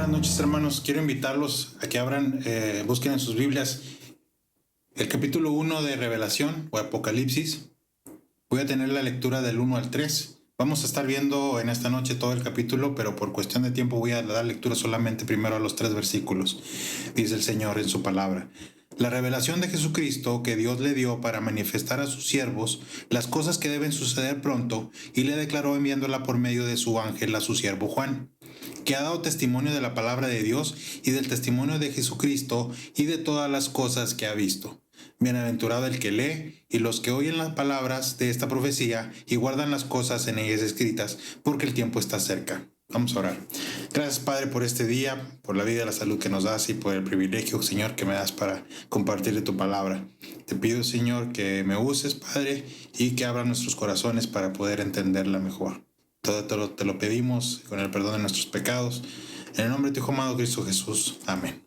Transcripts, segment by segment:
Buenas noches, hermanos. Quiero invitarlos a que abran, busquen en sus Biblias el capítulo 1 de Revelación o Apocalipsis. Voy a tener la lectura del 1 al 3. Vamos a estar viendo en esta noche todo el capítulo, pero por cuestión de tiempo voy a dar lectura solamente primero a los 3 versículos. Dice el Señor en su palabra: la revelación de Jesucristo que Dios le dio para manifestar a sus siervos las cosas que deben suceder pronto, y le declaró enviándola por medio de su ángel a su siervo Juan, que ha dado testimonio de la palabra de Dios y del testimonio de Jesucristo y de todas las cosas que ha visto. Bienaventurado el que lee y los que oyen las palabras de esta profecía y guardan las cosas en ellas escritas, porque el tiempo está cerca. Vamos a orar. Gracias, Padre, por este día, por la vida y la salud que nos das y por el privilegio, Señor, que me das para compartir de tu palabra. Te pido, Señor, que me uses, Padre, y que abra nuestros corazones para poder entenderla mejor. Todo te lo pedimos con el perdón de nuestros pecados. En el nombre de tu Hijo amado Cristo Jesús. Amén.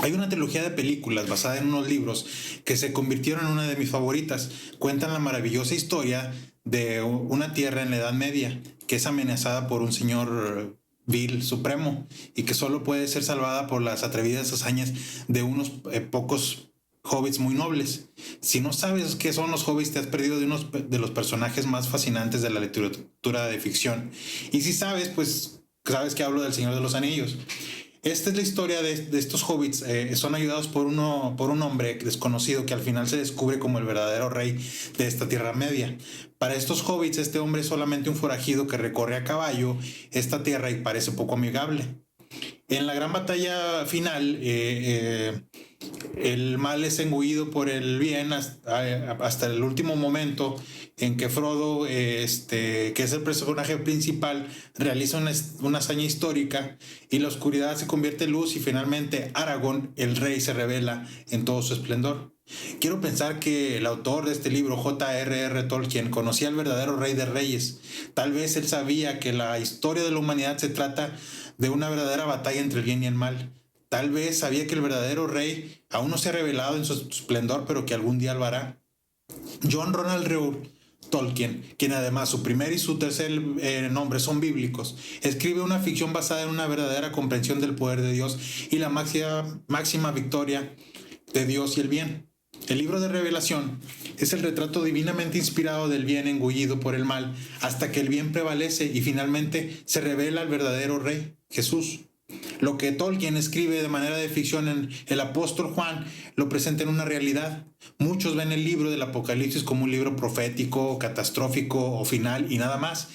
Hay una trilogía de películas basada en unos libros que se convirtieron en una de mis favoritas. Cuentan la maravillosa historia de una tierra en la Edad Media que es amenazada por un señor vil supremo y que solo puede ser salvada por las atrevidas hazañas de unos pocos hobbits muy nobles. Si no sabes qué son los hobbits, te has perdido de unos de los personajes más fascinantes de la literatura de ficción. Y si sabes, pues sabes que hablo del Señor de los Anillos. Esta es la historia de estos hobbits. Son ayudados por un hombre desconocido que al final se descubre como el verdadero rey de esta Tierra Media. Para estos hobbits, este hombre es solamente un forajido que recorre a caballo esta tierra y parece poco amigable. En la gran batalla final, el mal es engullido por el bien hasta el último momento en que Frodo, que es el personaje principal, realiza una hazaña histórica y la oscuridad se convierte en luz y finalmente Aragorn, el rey, se revela en todo su esplendor. Quiero pensar que el autor de este libro, J.R.R. Tolkien, conocía al verdadero rey de reyes. Tal vez él sabía que la historia de la humanidad se trata de una verdadera batalla entre el bien y el mal. Tal vez sabía que el verdadero rey aún no se ha revelado en su esplendor, pero que algún día lo hará. John Ronald Reuel Tolkien, quien además su primer y su tercer nombre son bíblicos, escribe una ficción basada en una verdadera comprensión del poder de Dios y la máxima victoria de Dios y el bien. El libro de Revelación es el retrato divinamente inspirado del bien engullido por el mal hasta que el bien prevalece y finalmente se revela el verdadero rey, Jesús. Lo que Tolkien escribe de manera de ficción en el apóstol Juan lo presenta en una realidad. Muchos ven el libro del Apocalipsis como un libro profético, catastrófico o final y nada más.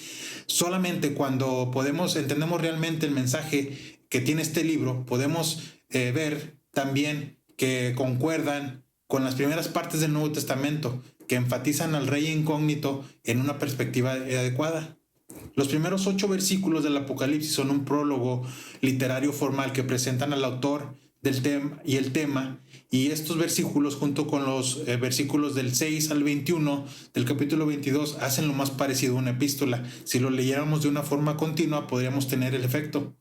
Solamente cuando entendemos realmente el mensaje que tiene este libro, podemos ver también que concuerdan con las primeras partes del Nuevo Testamento, que enfatizan al rey incógnito en una perspectiva adecuada. Los primeros 8 versículos del Apocalipsis son un prólogo literario formal que presentan al autor del tema y el tema, y estos versículos junto con los versículos del 6 al 21 del capítulo 22 hacen lo más parecido a una epístola. Si lo leyéramos de una forma continua podríamos tener el efecto.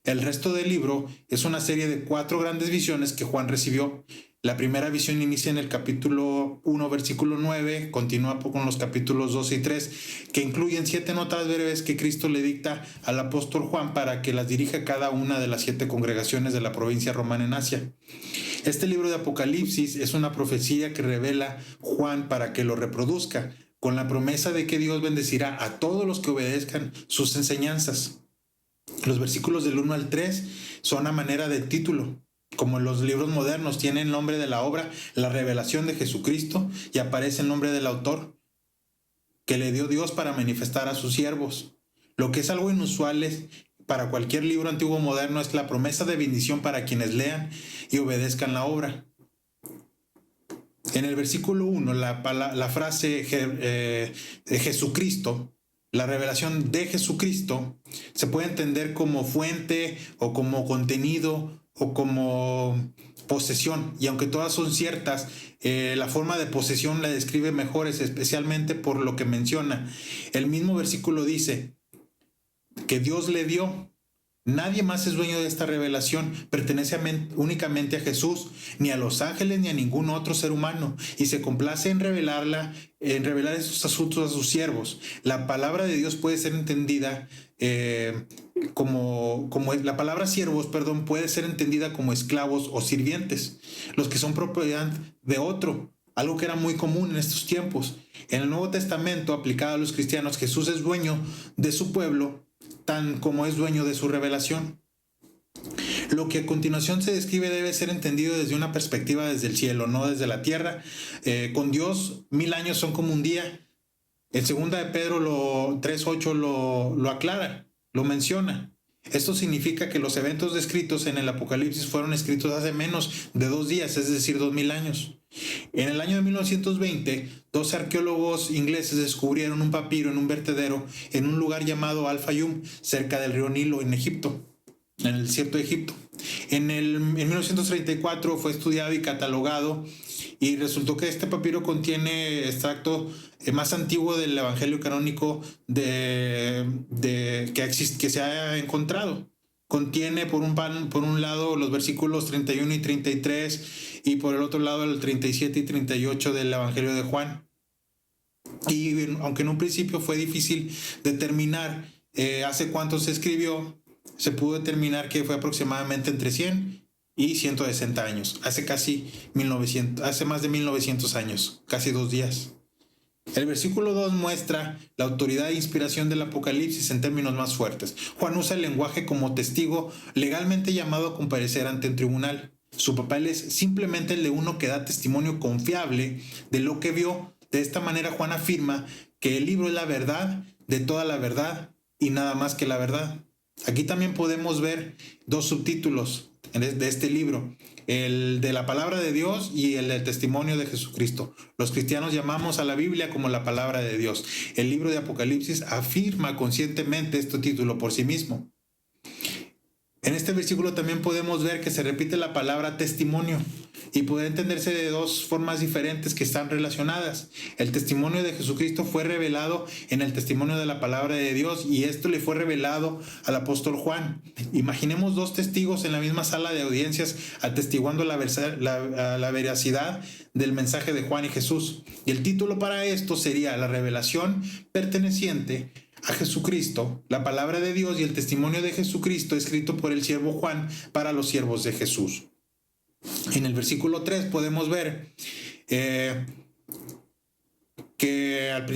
El resto del libro es una serie de 4 grandes visiones que Juan recibió. La primera visión inicia en el capítulo 1, versículo 9, continúa con los capítulos 2 y 3, que incluyen 7 notas breves que Cristo le dicta al apóstol Juan para que las dirija a cada una de las 7 congregaciones de la provincia romana en Asia. Este libro de Apocalipsis es una profecía que revela Juan para que lo reproduzca, con la promesa de que Dios bendecirá a todos los que obedezcan sus enseñanzas. Los versículos del 1 al 3 son a manera de título. Como en los libros modernos, tiene el nombre de la obra, la revelación de Jesucristo, y aparece el nombre del autor que le dio Dios para manifestar a sus siervos. Lo que es algo inusual para cualquier libro antiguo o moderno es la promesa de bendición para quienes lean y obedezcan la obra. En el versículo 1, la frase de Jesucristo, la revelación de Jesucristo, se puede entender como fuente o como contenido o como posesión, y aunque todas son ciertas, la forma de posesión la describe mejor, especialmente por lo que menciona. El mismo versículo dice que Dios le dio Nadie más es dueño de esta revelación, pertenece únicamente a Jesús, ni a los ángeles ni a ningún otro ser humano, y se complace en revelar esos asuntos a sus siervos. La palabra de Dios puede ser entendida la palabra siervos, puede ser entendida como esclavos o sirvientes, los que son propiedad de otro, algo que era muy común en estos tiempos. En el Nuevo Testamento, aplicado a los cristianos, Jesús es dueño de su pueblo, tan como es dueño de su revelación. Lo que a continuación se describe debe ser entendido desde una perspectiva desde el cielo, no desde la tierra. Con Dios, 1000 años son como un día. En 2 de Pedro 3:8 lo aclara, lo menciona. Esto significa que los eventos descritos en el Apocalipsis fueron escritos hace menos de 2 días, es decir, 2000 años. En el año de 1920, 2 arqueólogos ingleses descubrieron un papiro en un vertedero en un lugar llamado Al-Fayum, cerca del río Nilo, en Egipto, en el desierto de Egipto. En 1934 fue estudiado y catalogado, y resultó que este papiro contiene extracto más antiguo del Evangelio canónico que se ha encontrado. Contiene por un lado los versículos 31 y 33 y por el otro lado el 37 y 38 del Evangelio de Juan. Y aunque en un principio fue difícil determinar hace cuánto se escribió, se pudo determinar que fue aproximadamente entre 100 y 160 años, hace más de 1900 años, casi 2 días. El versículo 2 muestra la autoridad e inspiración del Apocalipsis en términos más fuertes. Juan usa el lenguaje como testigo legalmente llamado a comparecer ante un tribunal. Su papel es simplemente el de uno que da testimonio confiable de lo que vio. De esta manera Juan afirma que el libro es la verdad de toda la verdad y nada más que la verdad. Aquí también podemos ver 2 subtítulos de este libro, el de la palabra de Dios y el del testimonio de Jesucristo. Los cristianos llamamos a la Biblia como la palabra de Dios. El libro de Apocalipsis afirma conscientemente este título por sí mismo. En este versículo también podemos ver que se repite la palabra testimonio y puede entenderse de 2 formas diferentes que están relacionadas. El testimonio de Jesucristo fue revelado en el testimonio de la palabra de Dios, y esto le fue revelado al apóstol Juan. Imaginemos 2 testigos en la misma sala de audiencias atestiguando la veracidad del mensaje de Juan y Jesús. Y el título para esto sería la revelación perteneciente a Jesucristo, la palabra de Dios y el testimonio de Jesucristo escrito por el siervo Juan para los siervos de Jesús. En el versículo 3 podemos ver que al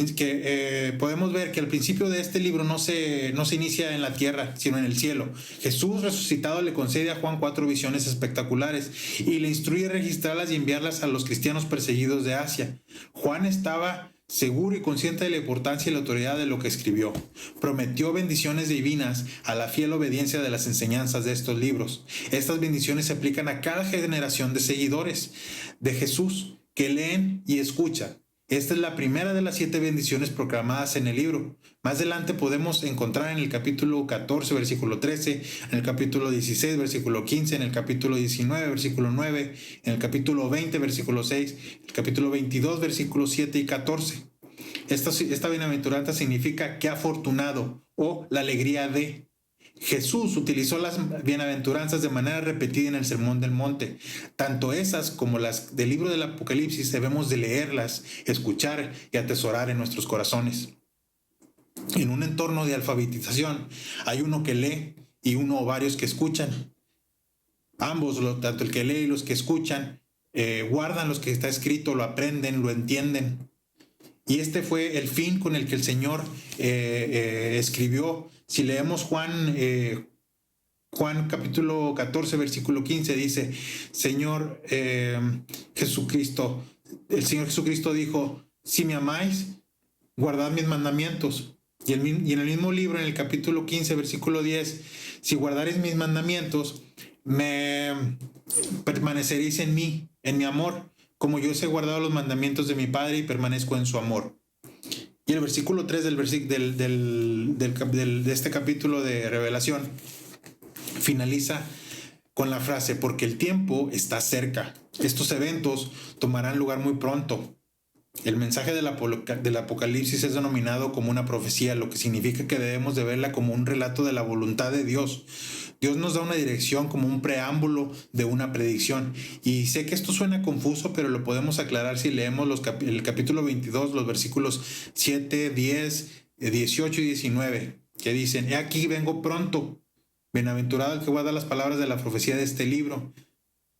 principio de este libro no se inicia en la tierra, sino en el cielo. Jesús resucitado le concede a Juan 4 visiones espectaculares y le instruye a registrarlas y enviarlas a los cristianos perseguidos de Asia. Juan estaba seguro y consciente de la importancia y la autoridad de lo que escribió. Prometió bendiciones divinas a la fiel obediencia de las enseñanzas de estos libros. Estas bendiciones se aplican a cada generación de seguidores de Jesús que leen y escuchan. Esta es la primera de las 7 bendiciones proclamadas en el libro. Más adelante podemos encontrar en el capítulo 14, versículo 13, en el capítulo 16, versículo 15, en el capítulo 19, versículo 9, en el capítulo 20, versículo 6, el capítulo 22, versículos 7 y 14. Esta bienaventuranza significa que afortunado o la alegría de. Jesús utilizó las bienaventuranzas de manera repetida en el Sermón del Monte. Tanto esas como las del libro del Apocalipsis debemos de leerlas, escuchar y atesorar en nuestros corazones. En un entorno de alfabetización hay uno que lee y uno o varios que escuchan. Ambos, tanto el que lee y los que escuchan, guardan lo que está escrito, lo aprenden, lo entienden. Y este fue el fin con el que el Señor escribió. Si leemos Juan capítulo 14, versículo 15, dice, el Señor Jesucristo dijo, si me amáis, guardad mis mandamientos. Y en el mismo libro, en el capítulo 15, versículo 10, si guardaréis mis mandamientos, permaneceréis en mí, en mi amor, como yo os he guardado los mandamientos de mi Padre y permanezco en su amor. Y el versículo 3 de este capítulo de Revelación finaliza con la frase, porque el tiempo está cerca. Estos eventos tomarán lugar muy pronto. El mensaje del Apocalipsis es denominado como una profecía, lo que significa que debemos de verla como un relato de la voluntad de Dios. Dios nos da una dirección como un preámbulo de una predicción. Y sé que esto suena confuso, pero lo podemos aclarar si leemos el capítulo 22, los versículos 7, 10, 18 y 19, que dicen: He aquí vengo pronto, bienaventurado el que guarda las palabras de la profecía de este libro.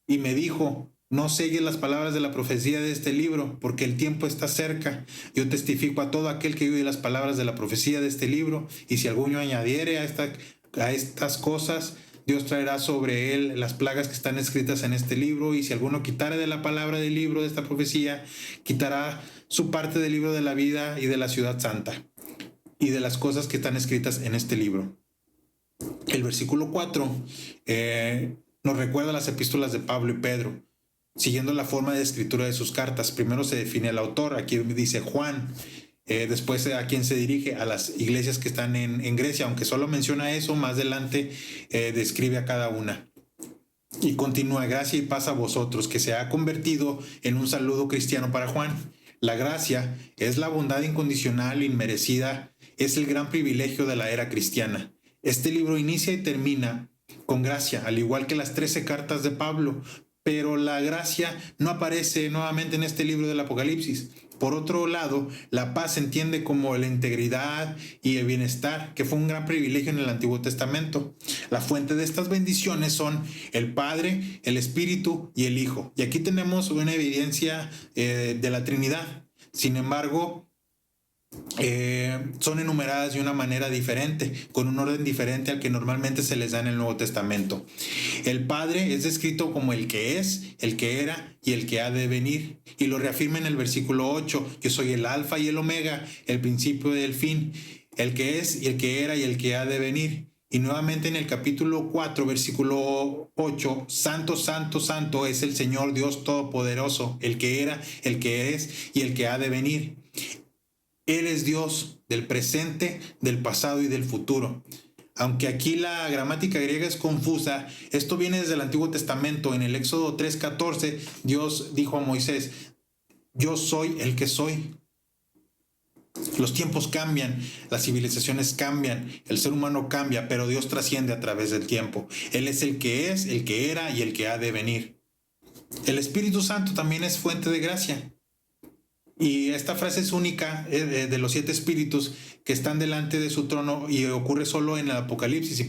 Y me dijo: no selles las palabras de la profecía de este libro, porque el tiempo está cerca. Yo testifico a todo aquel que oye las palabras de la profecía de este libro, y si alguno añadiere a estas cosas, Dios traerá sobre él las plagas que están escritas en este libro, y si alguno quitare de la palabra del libro de esta profecía, quitará su parte del libro de la vida y de la ciudad santa, y de las cosas que están escritas en este libro. El versículo 4 nos recuerda las epístolas de Pablo y Pedro, siguiendo la forma de escritura de sus cartas. Primero se define el autor, aquí dice Juan, después a quien se dirige, a las iglesias que están en Grecia, aunque solo menciona eso, más adelante describe a cada una. Y continúa: gracia y paz a vosotros, que se ha convertido en un saludo cristiano para Juan. La gracia es la bondad incondicional, inmerecida, es el gran privilegio de la era cristiana. Este libro inicia y termina con gracia, al igual que las 13 cartas de Pablo, pero la gracia no aparece nuevamente en este libro del Apocalipsis. Por otro lado, la paz se entiende como la integridad y el bienestar, que fue un gran privilegio en el Antiguo Testamento. La fuente de estas bendiciones son el Padre, el Espíritu y el Hijo. Y aquí tenemos una evidencia de la Trinidad. Sin embargo, son enumeradas de una manera diferente, con un orden diferente al que normalmente se les da en el Nuevo Testamento. El Padre es descrito como el que es, el que era y el que ha de venir, y lo reafirma en el versículo 8: yo soy el Alfa y el Omega, el principio y el fin, el que es y el que era y el que ha de venir. Y nuevamente en el capítulo 4, versículo 8: Santo, santo, santo es el Señor Dios Todopoderoso, el que era, el que es y el que ha de venir. Él es Dios del presente, del pasado y del futuro. Aunque aquí la gramática griega es confusa, esto viene desde el Antiguo Testamento. En el Éxodo 3:14, Dios dijo a Moisés: yo soy el que soy. Los tiempos cambian, las civilizaciones cambian, el ser humano cambia, pero Dios trasciende a través del tiempo. Él es, el que era y el que ha de venir. El Espíritu Santo también es fuente de gracia. Y esta frase es única de los 7 espíritus que están delante de su trono, y ocurre solo en el Apocalipsis, y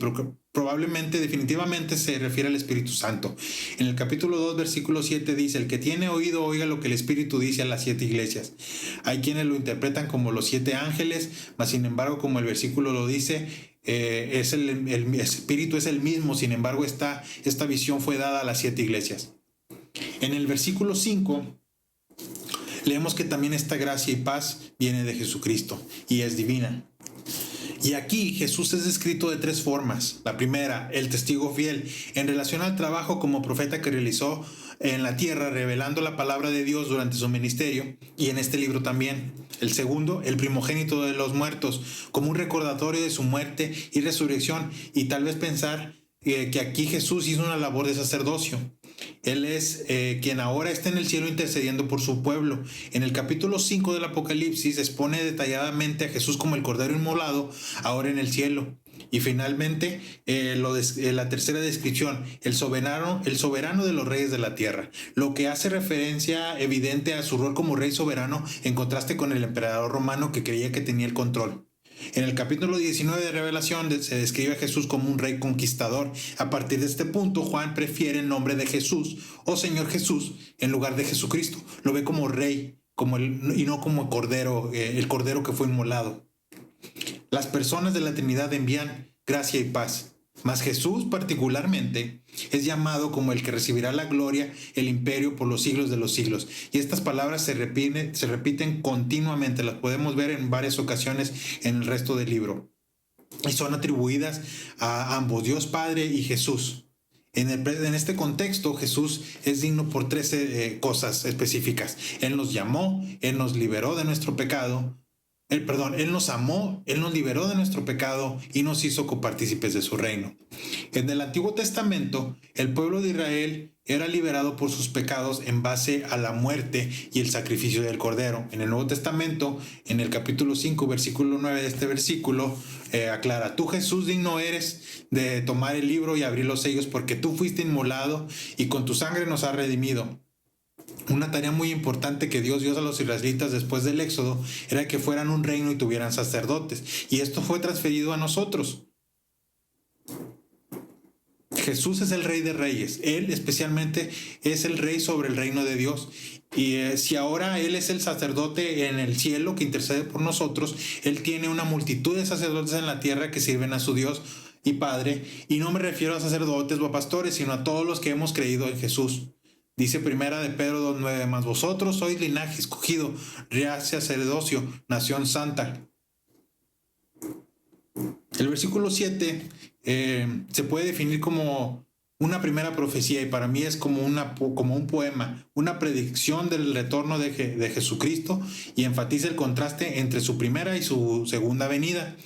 probablemente, definitivamente se refiere al Espíritu Santo. En el capítulo 2, versículo 7 dice: el que tiene oído, oiga lo que el Espíritu dice a las 7 iglesias. Hay quienes lo interpretan como los 7 ángeles, mas sin embargo, como el versículo lo dice, el Espíritu es el mismo. Sin embargo, esta visión fue dada a las 7 iglesias. En el versículo 5 leemos que también esta gracia y paz viene de Jesucristo y es divina. Y aquí Jesús es descrito de 3 formas. La primera, el testigo fiel, en relación al trabajo como profeta que realizó en la tierra, revelando la palabra de Dios durante su ministerio, y en este libro también. El segundo, el primogénito de los muertos, como un recordatorio de su muerte y resurrección, y tal vez pensar que aquí Jesús hizo una labor de sacerdocio. Él es quien ahora está en el cielo intercediendo por su pueblo. En el capítulo 5 del Apocalipsis expone detalladamente a Jesús como el Cordero inmolado, ahora en el cielo. Y finalmente, la tercera descripción, el soberano de los reyes de la tierra, lo que hace referencia evidente a su rol como rey soberano, en contraste con el emperador romano que creía que tenía el control. En el capítulo 19 de Revelación se describe a Jesús como un rey conquistador. A partir de este punto, Juan prefiere el nombre de Jesús o Señor Jesús en lugar de Jesucristo. Lo ve como rey y no como cordero, el cordero que fue inmolado. Las personas de la Trinidad envían gracia y paz, mas Jesús particularmente es llamado como el que recibirá la gloria, el imperio por los siglos de los siglos. Y estas palabras se repiten continuamente, las podemos ver en varias ocasiones en el resto del libro. Y son atribuidas a ambos, Dios Padre y Jesús. En este contexto, Jesús es digno por 13 cosas específicas. Él nos llamó, Él nos liberó de nuestro pecado. Él nos amó, Él nos liberó de nuestro pecado y nos hizo copartícipes de su reino. En el Antiguo Testamento, el pueblo de Israel era liberado por sus pecados en base a la muerte y el sacrificio del Cordero. En el Nuevo Testamento, en el capítulo 5, versículo 9 de este versículo, aclara: tú, Jesús, digno eres de tomar el libro y abrir los sellos, porque tú fuiste inmolado y con tu sangre nos has redimido. Una tarea muy importante que Dios dio a los israelitas después del Éxodo era que fueran un reino y tuvieran sacerdotes, y esto fue transferido a nosotros. Jesús es el Rey de Reyes. Él especialmente es el Rey sobre el reino de Dios. Y si ahora Él es el sacerdote en el cielo que intercede por nosotros, Él tiene una multitud de sacerdotes en la tierra que sirven a su Dios y Padre. Y no me refiero a sacerdotes o a pastores, sino a todos los que hemos creído en Jesús. Dice primera de Pedro 2:9: mas vosotros sois linaje escogido, real sacerdocio, nación santa. El versículo 7 se puede definir como una primera profecía, y para mí es como un poema, una predicción del retorno de Jesucristo, y enfatiza el contraste entre su primera y su segunda venida.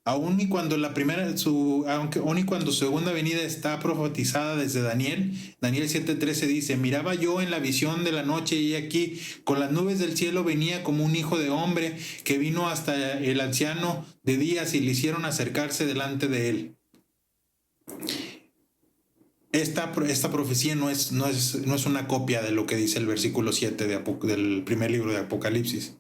Aun y cuando su segunda venida está profetizada desde Daniel 7:13 dice: miraba yo en la visión de la noche, y aquí con las nubes del cielo venía como un hijo de hombre, que vino hasta el anciano de días y le hicieron acercarse delante de él. Esta profecía no es una copia de lo que dice el versículo 7 del primer libro de Apocalipsis.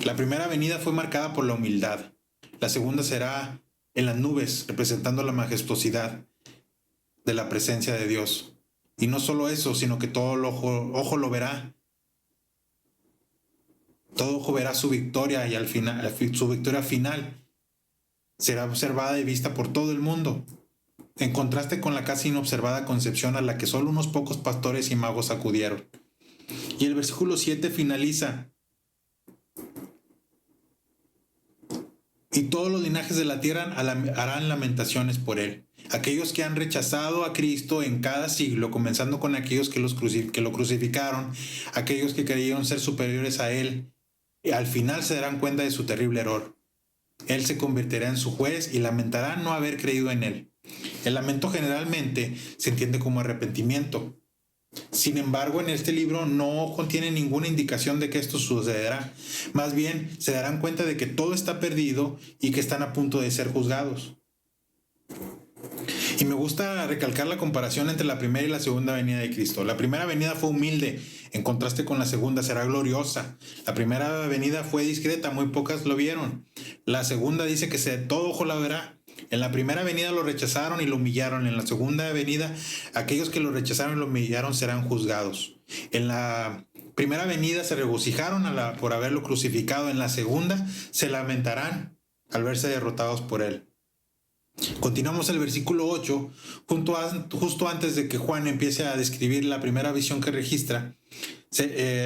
La primera venida fue marcada por la humildad. La segunda será en las nubes, representando la majestuosidad de la presencia de Dios. Y no solo eso, sino que todo ojo lo verá. Todo ojo verá su victoria, y al final, su victoria final será observada y vista por todo el mundo, en contraste con la casi inobservada concepción a la que solo unos pocos pastores y magos acudieron. Y el versículo 7 finaliza: y todos los linajes de la tierra harán lamentaciones por él. Aquellos que han rechazado a Cristo en cada siglo, comenzando con aquellos que lo crucificaron, aquellos que creyeron ser superiores a él, al final se darán cuenta de su terrible error. Él se convertirá en su juez y lamentará no haber creído en él. El lamento generalmente se entiende como arrepentimiento. Sin embargo, en este libro no contiene ninguna indicación de que esto sucederá. Más bien, se darán cuenta de que todo está perdido y que están a punto de ser juzgados. Y me gusta recalcar la comparación entre la primera y la segunda venida de Cristo. La primera venida fue humilde, en contraste con la segunda será gloriosa. La primera venida fue discreta, muy pocas lo vieron. La segunda dice que todo ojo la verá. En la primera venida lo rechazaron y lo humillaron. En la segunda venida, aquellos que lo rechazaron y lo humillaron serán juzgados. En la primera venida se regocijaron por haberlo crucificado. En la segunda se lamentarán al verse derrotados por él. Continuamos el versículo 8, justo antes de que Juan empiece a describir la primera visión que registra.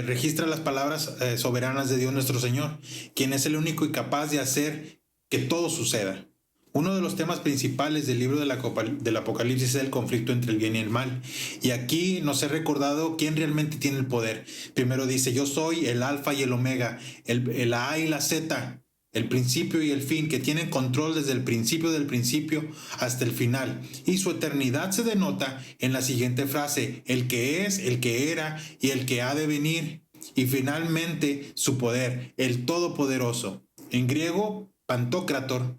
Registra las palabras soberanas de Dios nuestro Señor, quien es el único y capaz de hacer que todo suceda. Uno de los temas principales del libro del Apocalipsis es el conflicto entre el bien y el mal. Y aquí nos he recordado quién realmente tiene el poder. Primero dice: yo soy el alfa y el omega, el A y la Z, el principio y el fin, que tienen control desde el principio del principio hasta el final. Y su eternidad se denota en la siguiente frase: el que es, el que era y el que ha de venir. Y finalmente su poder, el todopoderoso. En griego, pantocrator,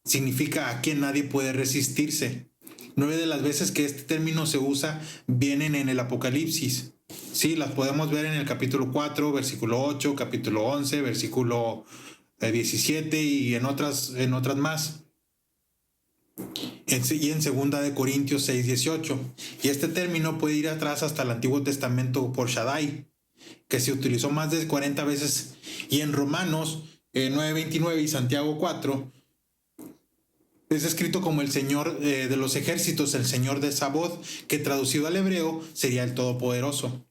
significa a quien nadie puede resistirse. 9 de las veces que este término se usa vienen en el Apocalipsis. Sí, las podemos ver en el capítulo 4, versículo 8, capítulo 11, versículo 17 y en otras más. Y en 2 de Corintios 6, 18. Y este término puede ir atrás hasta el Antiguo Testamento por Shaddai, que se utilizó más de 40 veces. Y en Romanos 9:29 y Santiago 4 es escrito como el Señor de los ejércitos, el Señor de Sabaoth, que traducido al hebreo sería el Todopoderoso.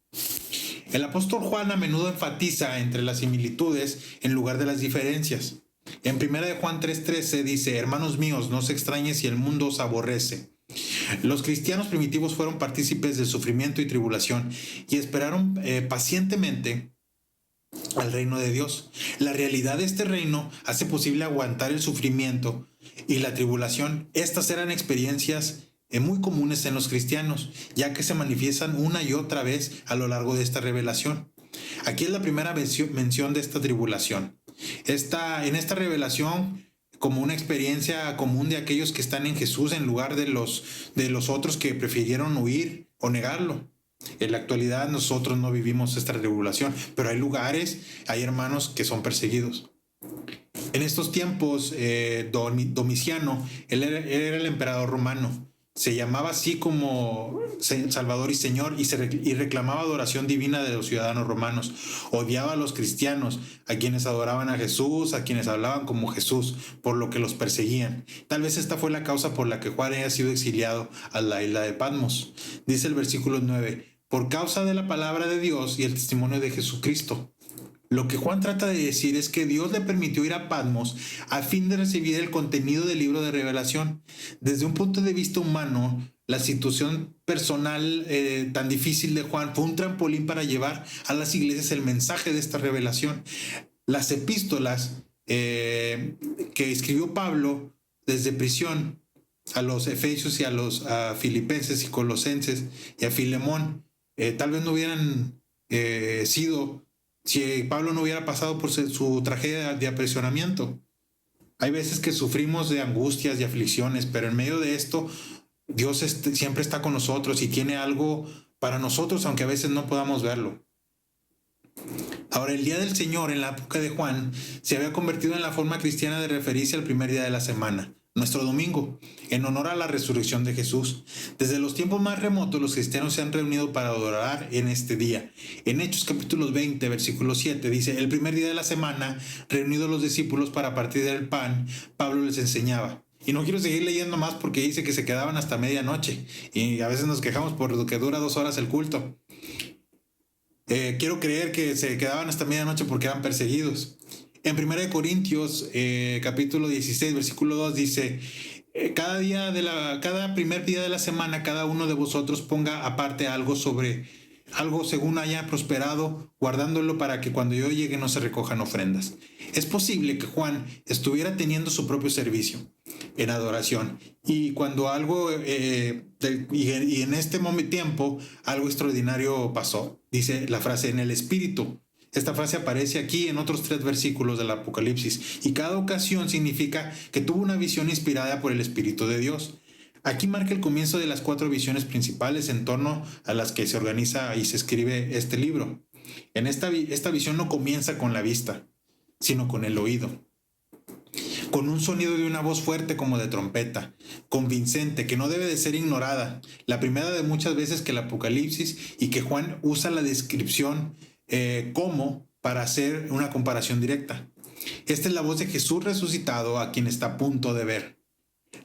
El apóstol Juan a menudo enfatiza entre las similitudes en lugar de las diferencias. En 1 de Juan 3:13 dice: hermanos míos, no os extrañe si el mundo os aborrece. Los cristianos primitivos fueron partícipes del sufrimiento y tribulación y esperaron pacientemente al reino de Dios. La realidad de este reino hace posible aguantar el sufrimiento y la tribulación. Estas eran experiencias muy comunes en los cristianos, ya que se manifiestan una y otra vez a lo largo de esta revelación. Aquí es la primera mención de esta tribulación. En esta revelación como una experiencia común de aquellos que están en Jesús en lugar de los otros que prefirieron huir o negarlo. En la actualidad nosotros no vivimos esta tribulación, pero hay lugares, hay hermanos que son perseguidos. En estos tiempos, Domiciano, él era el emperador romano. Se llamaba así como Salvador y Señor y reclamaba adoración divina de los ciudadanos romanos. Odiaba a los cristianos, a quienes adoraban a Jesús, a quienes hablaban como Jesús, por lo que los perseguían. Tal vez esta fue la causa por la que Juan haya sido exiliado a la isla de Patmos. Dice el versículo 9, por causa de la palabra de Dios y el testimonio de Jesucristo. Lo que Juan trata de decir es que Dios le permitió ir a Patmos a fin de recibir el contenido del libro de Revelación. Desde un punto de vista humano, la situación personal tan difícil de Juan fue un trampolín para llevar a las iglesias el mensaje de esta revelación. Las epístolas que escribió Pablo desde prisión a los efesios y a filipenses y colosenses y a Filemón, tal vez no hubieran sido si Pablo no hubiera pasado por su tragedia de aprisionamiento. Hay veces que sufrimos de angustias y aflicciones, pero en medio de esto, Dios siempre está con nosotros y tiene algo para nosotros, aunque a veces no podamos verlo. Ahora, el día del Señor en la época de Juan se había convertido en la forma cristiana de referirse al primer día de la semana, nuestro domingo, en honor a la resurrección de Jesús. Desde los tiempos más remotos, los cristianos se han reunido para adorar en este día. En Hechos capítulo 20, versículo 7, dice, el primer día de la semana, reunidos los discípulos para partir del pan, Pablo les enseñaba. Y no quiero seguir leyendo más porque dice que se quedaban hasta medianoche. Y a veces nos quejamos por lo que dura 2 horas el culto. Quiero creer que se quedaban hasta medianoche porque eran perseguidos. En 1 Corintios, capítulo 16, versículo 2 dice, cada primer día de la semana, cada uno de vosotros ponga aparte algo según haya prosperado, guardándolo para que cuando yo llegue no se recojan ofrendas. Es posible que Juan estuviera teniendo su propio servicio en adoración y cuando y en este tiempo algo extraordinario pasó. Dice la frase en el Espíritu. Esta frase aparece aquí en otros 3 versículos del Apocalipsis y cada ocasión significa que tuvo una visión inspirada por el Espíritu de Dios. Aquí marca el comienzo de las 4 visiones principales en torno a las que se organiza y se escribe este libro. En esta visión no comienza con la vista, sino con el oído. Con un sonido de una voz fuerte como de trompeta, convincente, que no debe de ser ignorada. La primera de muchas veces que el Apocalipsis y que Juan usa la descripción como para hacer una comparación directa. Esta es la voz de Jesús resucitado a quien está a punto de ver.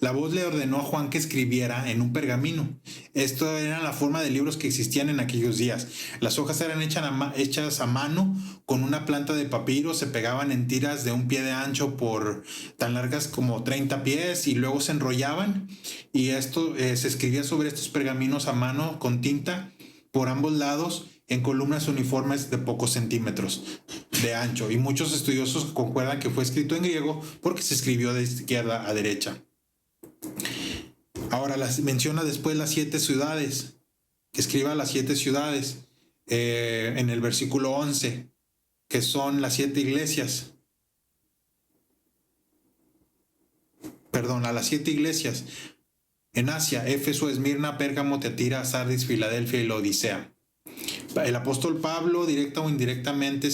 La voz le ordenó a Juan que escribiera en un pergamino. Esto era la forma de libros que existían en aquellos días. Las hojas eran hechas a mano con una planta de papiro, se pegaban en tiras de un pie de ancho por tan largas como 30 pies y luego se enrollaban y esto se escribía sobre estos pergaminos a mano con tinta por ambos lados en columnas uniformes de pocos centímetros de ancho y muchos estudiosos concuerdan que fue escrito en griego porque se escribió de izquierda a derecha. Ahora menciona después las 7 ciudades, que escriba las 7 ciudades en el versículo 11, que son las 7 iglesias. Perdón, a las 7 iglesias en Asia, Éfeso, Esmirna, Pérgamo, Tiatira, Sardis, Filadelfia y Laodicea. El apóstol Pablo, directa o indirectamente,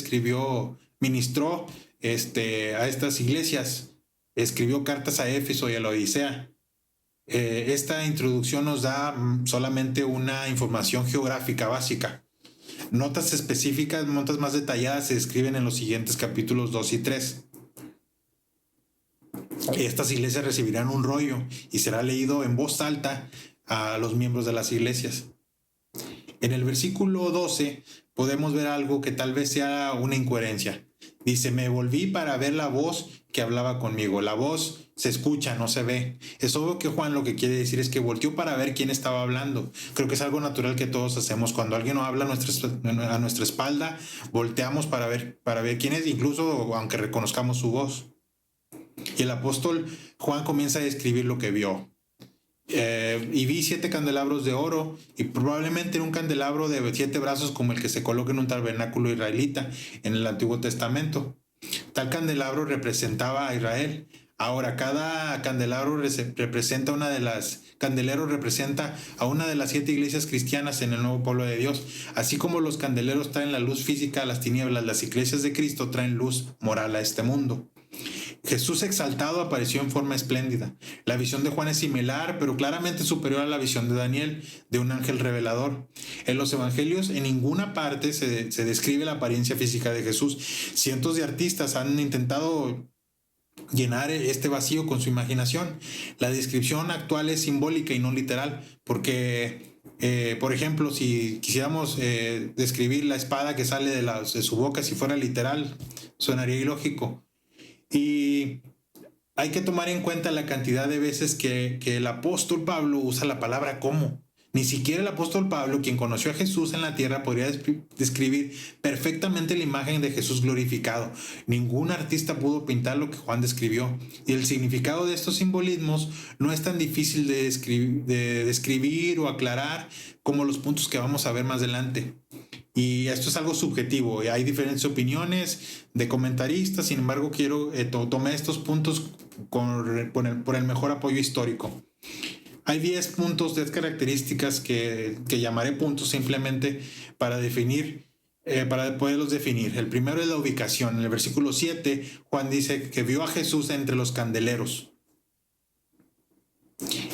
ministró a estas iglesias, escribió cartas a Éfeso y a Laodicea. Esta introducción nos da solamente una información geográfica básica. Notas específicas, notas más detalladas se describen en los siguientes capítulos 2 y 3. Estas iglesias recibirán un rollo y será leído en voz alta a los miembros de las iglesias. En el versículo 12 podemos ver algo que tal vez sea una incoherencia. Dice, me volví para ver la voz que hablaba conmigo. La voz se escucha, no se ve. Es obvio que Juan lo que quiere decir es que volteó para ver quién estaba hablando. Creo que es algo natural que todos hacemos. Cuando alguien nos habla a nuestra espalda, volteamos para ver quién es, incluso aunque reconozcamos su voz. Y el apóstol Juan comienza a describir lo que vio. Y vi 7 candelabros de oro y probablemente en un candelabro de 7 brazos como el que se coloca en un tabernáculo israelita en el Antiguo Testamento. Tal candelabro representaba a Israel. Ahora, cada candelero representa a una de las 7 iglesias cristianas en el nuevo pueblo de Dios. Así como los candeleros traen la luz física a las tinieblas, las iglesias de Cristo traen luz moral a este mundo. Jesús exaltado apareció en forma espléndida. La visión de Juan es similar, pero claramente superior a la visión de Daniel, de un ángel revelador. En los evangelios en ninguna parte se describe la apariencia física de Jesús. Cientos de artistas han intentado llenar este vacío con su imaginación. La descripción actual es simbólica y no literal, porque, por ejemplo, si quisiéramos describir la espada que sale de su boca, si fuera literal, sonaría ilógico. Y hay que tomar en cuenta la cantidad de veces que el apóstol Pablo usa la palabra como. Ni siquiera el apóstol Pablo, quien conoció a Jesús en la tierra, podría describir perfectamente la imagen de Jesús glorificado. Ningún artista pudo pintar lo que Juan describió. Y el significado de estos simbolismos no es tan difícil de describir o aclarar como los puntos que vamos a ver más adelante. Y esto es algo subjetivo, hay diferentes opiniones de comentaristas, sin embargo tomé estos puntos por el mejor apoyo histórico. Hay 10 puntos, 10 características que llamaré puntos simplemente para poderlos definir. El primero es la ubicación. En el versículo 7, Juan dice que vio a Jesús entre los candeleros.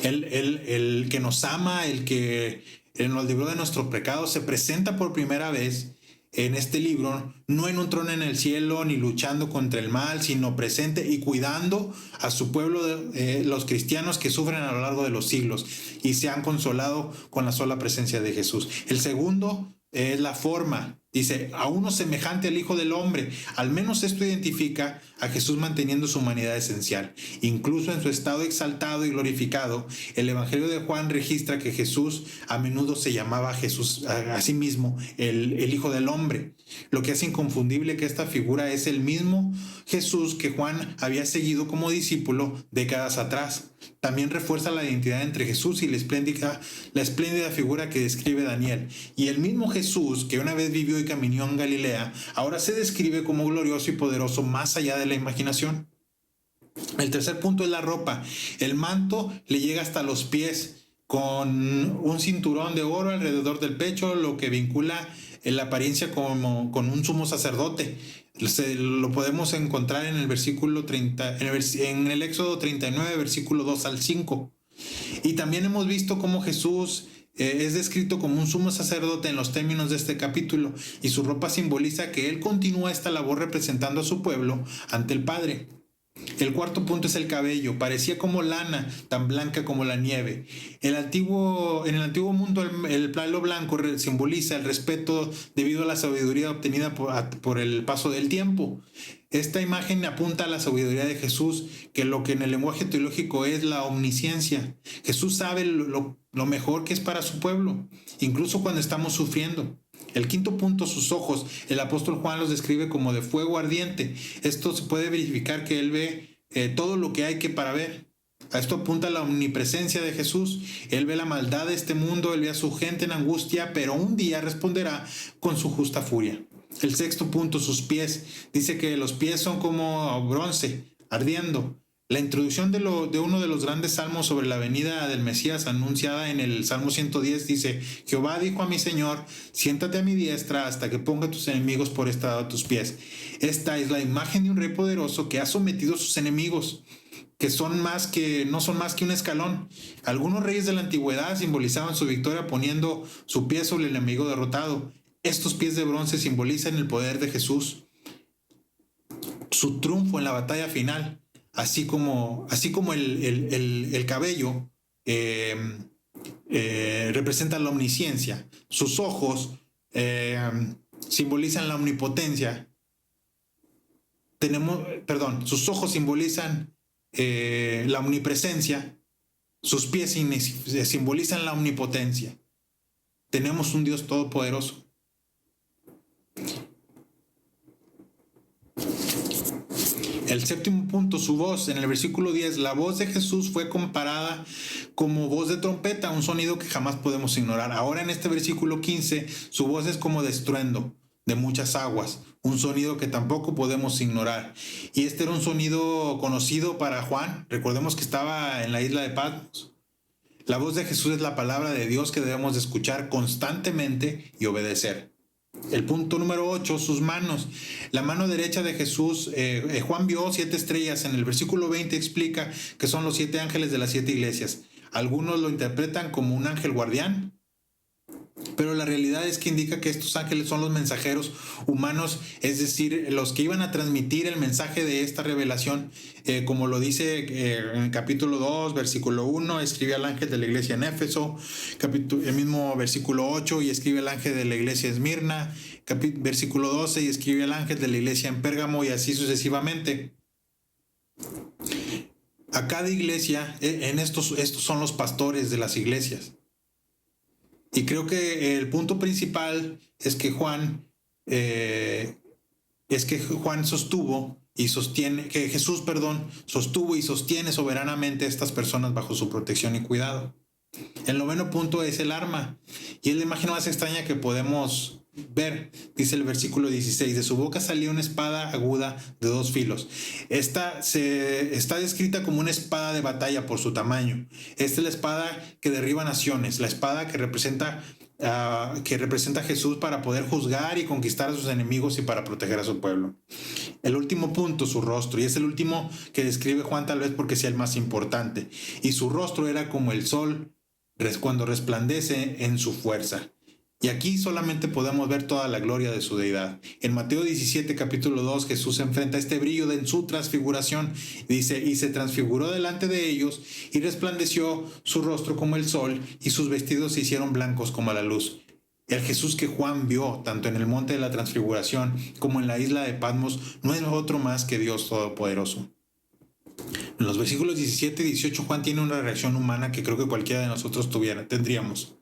El que nos ama, el que nos libró de nuestros pecados, se presenta por primera vez en este libro, no en un trono en el cielo ni luchando contra el mal, sino presente y cuidando a su pueblo, los cristianos que sufren a lo largo de los siglos y se han consolado con la sola presencia de Jesús. El segundo es la forma. Dice, a uno semejante al Hijo del Hombre. Al menos esto identifica a Jesús manteniendo su humanidad esencial. Incluso en su estado exaltado y glorificado, el Evangelio de Juan registra que Jesús a menudo se llamaba Jesús a sí mismo, el Hijo del Hombre. Lo que hace inconfundible que esta figura es el mismo Jesús que Juan había seguido como discípulo décadas atrás. También refuerza la identidad entre Jesús y la espléndida figura que describe Daniel. Y el mismo Jesús que una vez vivió y caminó en Galilea, ahora se describe como glorioso y poderoso más allá de la imaginación. El tercer punto es la ropa. El manto le llega hasta los pies con un cinturón de oro alrededor del pecho, lo que vincula la apariencia como con un sumo sacerdote. Lo podemos encontrar en el versículo 30, en el Éxodo 39, versículo 2 al 5. Y también hemos visto cómo Jesús es descrito como un sumo sacerdote en los términos de este capítulo, y su ropa simboliza que él continúa esta labor representando a su pueblo ante el Padre. El cuarto punto es el cabello. Parecía como lana, tan blanca como la nieve. En el antiguo mundo, el pelo blanco simboliza el respeto debido a la sabiduría obtenida por el paso del tiempo. Esta imagen apunta a la sabiduría de Jesús, que lo que en el lenguaje teológico es la omnisciencia. Jesús sabe lo mejor que es para su pueblo, incluso cuando estamos sufriendo. El quinto punto, sus ojos. El apóstol Juan los describe como de fuego ardiente. Esto se puede verificar que él ve todo lo que hay para ver. A esto apunta la omnipresencia de Jesús. Él ve la maldad de este mundo, él ve a su gente en angustia, pero un día responderá con su justa furia. El sexto punto, sus pies. Dice que los pies son como bronce, ardiendo. La introducción de uno de los grandes salmos sobre la venida del Mesías, anunciada en el Salmo 110, dice: Jehová dijo a mi Señor, siéntate a mi diestra hasta que ponga a tus enemigos por estrado a tus pies. Esta es la imagen de un rey poderoso que ha sometido a sus enemigos, que no son más que un escalón. Algunos reyes de la antigüedad simbolizaban su victoria poniendo su pie sobre el enemigo derrotado. Estos pies de bronce simbolizan el poder de Jesús, su triunfo en la batalla final. Así como el cabello representa la omnisciencia, sus ojos simbolizan la omnipotencia. Sus ojos simbolizan la omnipresencia, sus pies simbolizan la omnipotencia. Tenemos un Dios todopoderoso. El séptimo punto, su voz. En el versículo 10, la voz de Jesús fue comparada como voz de trompeta, un sonido que jamás podemos ignorar. Ahora en este versículo 15, su voz es como de estruendo. de muchas aguas, un sonido que tampoco podemos ignorar. Y este era un sonido conocido para Juan. Recordemos que estaba en la isla de Patmos. La voz de Jesús es la palabra de Dios que debemos de escuchar constantemente y obedecer. El punto número 8, sus manos. La mano derecha de Jesús, Juan vio 7 estrellas. En el versículo 20 explica que son los 7 ángeles de las 7 iglesias. Algunos lo interpretan como un ángel guardián, pero la realidad es que indica que estos ángeles son los mensajeros humanos, es decir, los que iban a transmitir el mensaje de esta revelación, como lo dice en el capítulo 2, versículo 1, escribe al ángel de la iglesia en Éfeso, el mismo versículo 8, y escribe al ángel de la iglesia en Esmirna, versículo 12, y escribe al ángel de la iglesia en Pérgamo, y así sucesivamente. A cada iglesia, estos son los pastores de las iglesias. Y creo que el punto principal es que Juan sostuvo y sostiene, que Jesús, sostuvo y sostiene soberanamente a estas personas bajo su protección y cuidado. El 9º punto es el arma, y es la imagen más extraña que podemos ver. Dice el versículo 16, de su boca salía una espada aguda de 2 filos. Esta está descrita como una espada de batalla por su tamaño. Esta es la espada que derriba naciones, la espada que representa a Jesús para poder juzgar y conquistar a sus enemigos y para proteger a su pueblo. El último punto, su rostro, y es el último que describe Juan, tal vez porque sea el más importante. Y su rostro era como el sol cuando resplandece en su fuerza. Y aquí solamente podemos ver toda la gloria de su deidad. En Mateo 17, capítulo 2, Jesús enfrenta este brillo en su transfiguración. Dice, y se transfiguró delante de ellos y resplandeció su rostro como el sol y sus vestidos se hicieron blancos como la luz. El Jesús que Juan vio tanto en el monte de la transfiguración como en la isla de Patmos no es otro más que Dios Todopoderoso. En los versículos 17 y 18 Juan tiene una reacción humana que creo que cualquiera de nosotros tendríamos.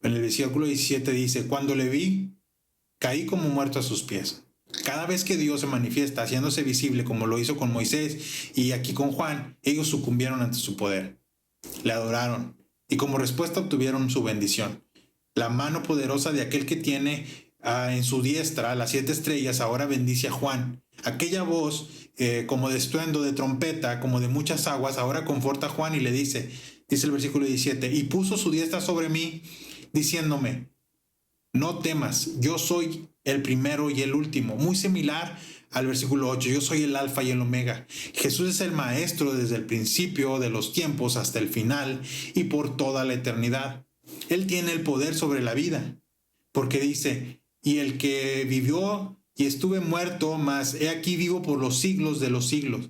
En el versículo 17 dice, cuando le vi, caí como muerto a sus pies. Cada vez que Dios se manifiesta haciéndose visible como lo hizo con Moisés y aquí con Juan, ellos sucumbieron ante su poder. Le adoraron y como respuesta obtuvieron su bendición. La mano poderosa de aquel que tiene en su diestra las 7 estrellas ahora bendice a Juan. Aquella voz como de estruendo de trompeta, como de muchas aguas, ahora conforta a Juan y le dice el versículo 17, y puso su diestra sobre mí, diciéndome, no temas, yo soy el primero y el último. Muy similar al versículo 8, yo soy el alfa y el omega. Jesús es el maestro desde el principio de los tiempos hasta el final y por toda la eternidad. Él tiene el poder sobre la vida, porque dice, y el que vivió y estuve muerto, mas he aquí vivo por los siglos de los siglos.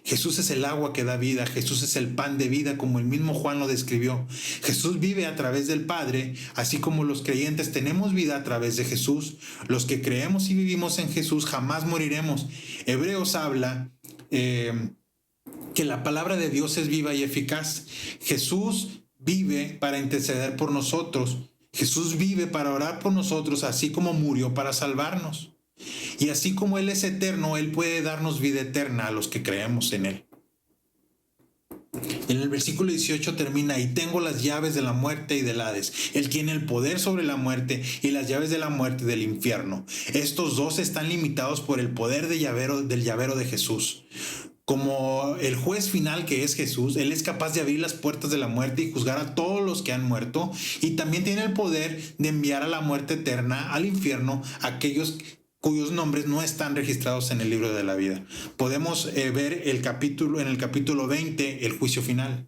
Jesús es el agua que da vida, Jesús es el pan de vida, como el mismo Juan lo describió. Jesús vive a través del Padre, así como los creyentes tenemos vida a través de Jesús. Los que creemos y vivimos en Jesús jamás moriremos. Hebreos habla que la palabra de Dios es viva y eficaz. Jesús vive para interceder por nosotros. Jesús vive para orar por nosotros, así como murió para salvarnos. Y así como Él es eterno, Él puede darnos vida eterna a los que creemos en Él. En el versículo 18 termina, y tengo las llaves de la muerte y del Hades. Él tiene el poder sobre la muerte y las llaves de la muerte y del infierno. Estos dos están limitados por el poder del llavero de Jesús. Como el juez final que es Jesús, Él es capaz de abrir las puertas de la muerte y juzgar a todos los que han muerto. Y también tiene el poder de enviar a la muerte eterna, al infierno, a aquellos cuyos nombres no están registrados en el libro de la vida. Podemos ver en el capítulo 20, el juicio final.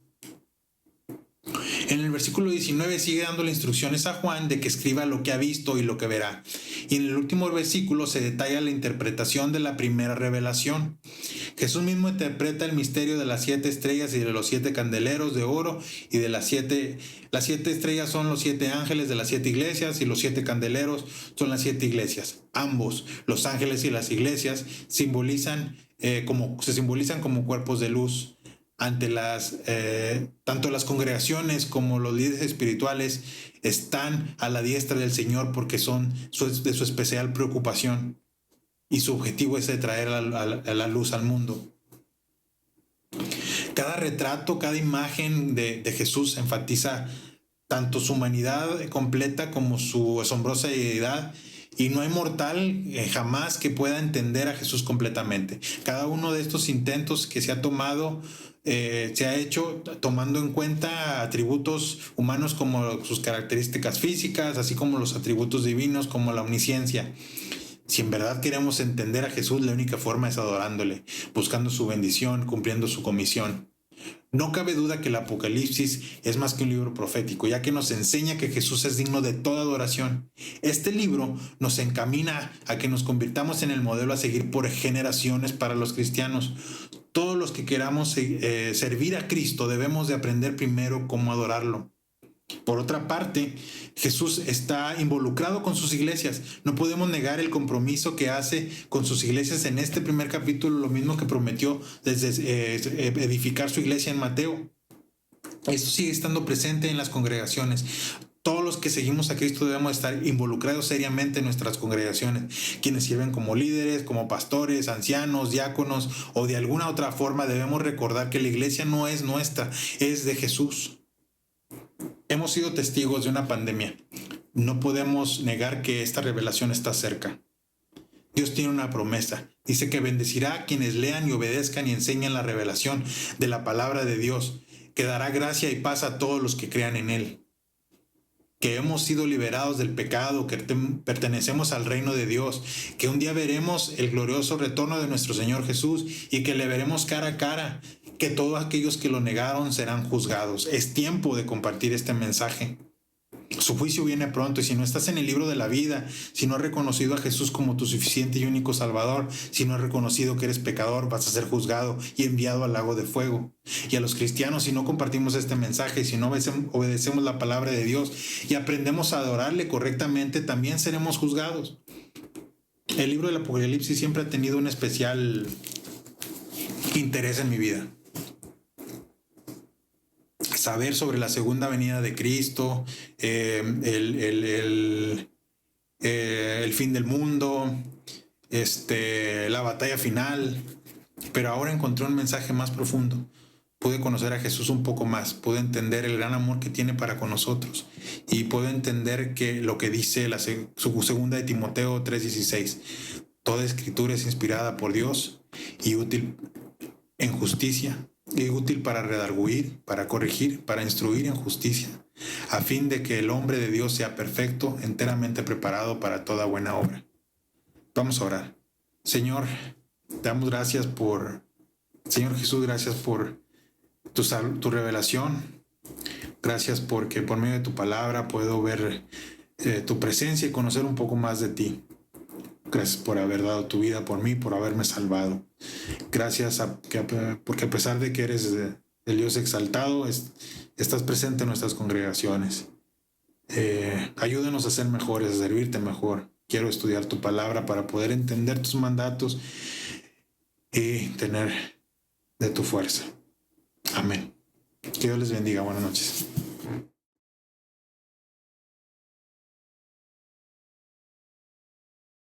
En el versículo 19 sigue dándole instrucciones a Juan de que escriba lo que ha visto y lo que verá. Y en el último versículo se detalla la interpretación de la primera revelación. Jesús mismo interpreta el misterio de las 7 estrellas y de los 7 candeleros de oro y de las 7 estrellas son los 7 ángeles de las 7 iglesias y los 7 candeleros son las 7 iglesias. Ambos, los ángeles y las iglesias, se simbolizan como cuerpos de luz. Ante tanto las congregaciones como los líderes espirituales están a la diestra del Señor porque son de su especial preocupación y su objetivo es de traer a la luz al mundo. Cada retrato, cada imagen de Jesús enfatiza tanto su humanidad completa como su asombrosa deidad Y no hay mortal jamás que pueda entender a Jesús completamente. Cada uno de estos intentos que se ha tomado, se ha hecho tomando en cuenta atributos humanos como sus características físicas, así como los atributos divinos como la omnisciencia. Si en verdad queremos entender a Jesús, la única forma es adorándole, buscando su bendición, cumpliendo su comisión. No cabe duda que el Apocalipsis es más que un libro profético, ya que nos enseña que Jesús es digno de toda adoración. Este libro nos encamina a que nos convirtamos en el modelo a seguir por generaciones para los cristianos. Todos los que queramos servir a Cristo debemos de aprender primero cómo adorarlo. Por otra parte, Jesús está involucrado con sus iglesias. No podemos negar el compromiso que hace con sus iglesias en este primer capítulo, lo mismo que prometió desde edificar su iglesia en Mateo. Esto sigue estando presente en las congregaciones. Todos los que seguimos a Cristo debemos estar involucrados seriamente en nuestras congregaciones. Quienes sirven como líderes, como pastores, ancianos, diáconos o de alguna otra forma, debemos recordar que la iglesia no es nuestra, es de Jesús. Hemos sido testigos de una pandemia. No podemos negar que esta revelación está cerca. Dios tiene una promesa. Dice que bendecirá a quienes lean y obedezcan y enseñen la revelación de la palabra de Dios, que dará gracia y paz a todos los que crean en Él. Que hemos sido liberados del pecado, que pertenecemos al reino de Dios, que un día veremos el glorioso retorno de nuestro Señor Jesús y que le veremos cara a cara, que todos aquellos que lo negaron serán juzgados. Es tiempo de compartir este mensaje. Su juicio viene pronto y si no estás en el libro de la vida, si no has reconocido a Jesús como tu suficiente y único Salvador, si no has reconocido que eres pecador, vas a ser juzgado y enviado al lago de fuego. Y a los cristianos, si no compartimos este mensaje, si no obedecemos la palabra de Dios y aprendemos a adorarle correctamente, también seremos juzgados. El libro del Apocalipsis siempre ha tenido un especial interés en mi vida. Saber sobre la segunda venida de Cristo, el fin del mundo, la batalla final. Pero ahora encontré un mensaje más profundo. Pude conocer a Jesús un poco más, pude entender el gran amor que tiene para con nosotros y pude entender que lo que dice su segunda de Timoteo 3:16. Toda escritura es inspirada por Dios y útil en justicia, y útil para redarguir, para corregir, para instruir en justicia, a fin de que el hombre de Dios sea perfecto, enteramente preparado para toda buena obra. Vamos a orar. Señor, te damos gracias Señor Jesús, gracias por tu revelación. Gracias porque por medio de tu palabra puedo ver tu presencia y conocer un poco más de ti. Gracias por haber dado tu vida por mí, por haberme salvado. Gracias porque a pesar de que eres el Dios exaltado, estás presente en nuestras congregaciones. Ayúdanos a ser mejores, a servirte mejor. Quiero estudiar tu palabra para poder entender tus mandatos y tener de tu fuerza. Amén. Que Dios les bendiga. Buenas noches.